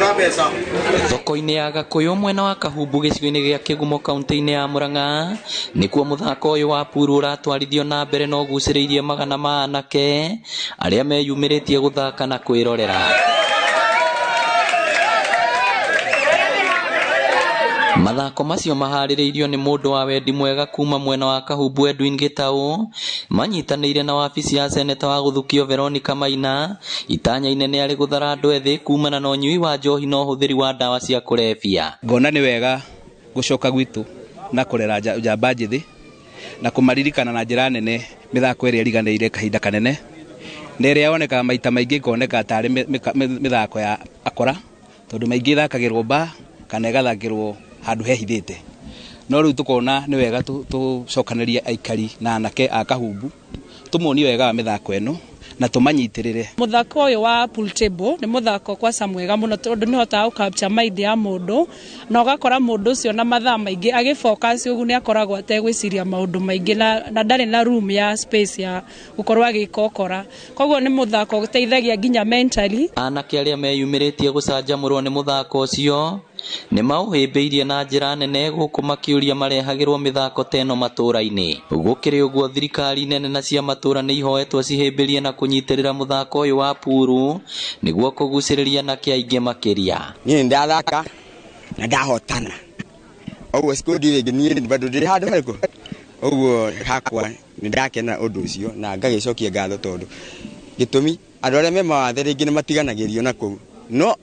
Thoko-inĩ ya Gakuyu mwena wa Kahumbu gĩcigo-inĩ gĩa Kĩgumo kaunti-inĩ ya Murang'a nĩkuo mũthako ũyũ wa pool ũratwarithio na mbere na ũgucĩrĩirie magana ma anake arĩa meyumĩrĩtie gũthaka na kwĩrorera. Mathako macio maharĩrĩirio nĩ mũndũ wa wendi mwega kuma mwena wa Kahumbu Edwin Gitau manyitanĩire na wabici ya seneta wa gũthukio Veronica Maina itanya inene arĩ gũthara andũ ethĩ kumana na ũnyui wa njohi na ũhũthĩri wa ndawa cia kũrebia. Ngona nĩ wega gũcoka gwitũ na kũrera njamba njĩthĩ na kũmaririkana na njĩra nene mĩthako ĩrĩa ĩriganĩire kahinda kanene na ĩrĩa yonekaga maita maingĩ koneka tarĩ mĩthako ya akora tondũ maingĩ ĩthakagĩrwo ba kana ĩgathakĩrwo handũ hehithĩte. No rĩu tukona nĩ wega tũcokanĩrie aikari na anake a Kahumbu tũmonie wega wa mĩthako ĩno na tũmanyitĩrĩre. Mũthako ũyũ wa pool table nĩ mũthako kwa mwega mũno tondũ nĩ hotaga gũcapture mind ya mũndũ na ũgakora mũndũ ũcio na mathaa maingĩ agĩfocus ũguo nĩ akoragwo ategwĩciria maũndũ maingĩ na ndarĩ na room ya space ya gũkorwo agĩka ũkora. Koguo nĩ mũthako ũteithagia nginya mentally. Anake arĩa meyumĩrĩtie gũcanjamũrwo nĩ mũthako ũcio nĩ maũhĩmbĩirie na njĩra nene gũkũ makĩũria marehagĩrwo mĩthako teno matũra-inĩ. Gũkĩrĩ ũguo thirikari nene na cia matũra nĩ ihoetwo cihĩmbĩrie na kũnyitĩrĩra mũthako ũyũ wa pool nĩguo kũgucĩrĩria anake aingĩ makĩria. Niĩ ndathaka na ndahotana. Ũguo sikundi rĩngĩ niĩ bado ndĩrĩ handũ harĩkũ. Ũguo hakwa nĩ ndakena ũndũ ũcio na ngagĩcokia ngatho tondũ gĩtũmi andũ arĩa me mawathe rĩngĩ nĩ matiganagĩrio na kũu. No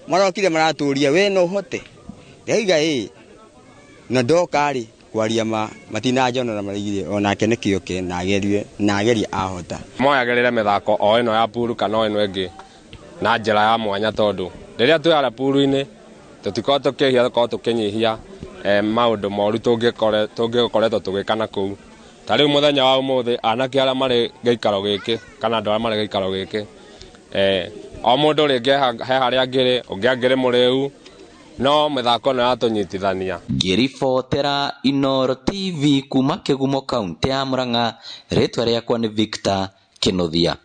marokire maratũria we no hote ndaiga na ndoka kwaria matinanjona na marigire onake nĩ kĩoke na agerie ahota. Moyagerere mĩthako o ĩno ya pool kana o ĩno ĩngĩ na njĩra ya mwanya tondũ rĩrĩa twĩ pool-inĩ tũtikorwo tũkĩhia tũkorwo tũkĩnyihia maũndũ moru tũngĩkoretwo tũgĩka kũu. Ta rĩu mũthenya wa ũmũthĩ anake arĩa marĩ gĩikaro gĩkĩ kana andũ arĩa marĩ gĩikaro gĩkĩ o mũndũ rĩngĩ he harĩa angĩrĩ ũngĩ angĩrĩ mũrĩu no mĩthako no yatũnyitithania. Ngĩribotera Inooro TV kuma Kĩgumo kaunti ya Murang'a, rĩtwa rĩakwa nĩ Victor Kĩnuthia.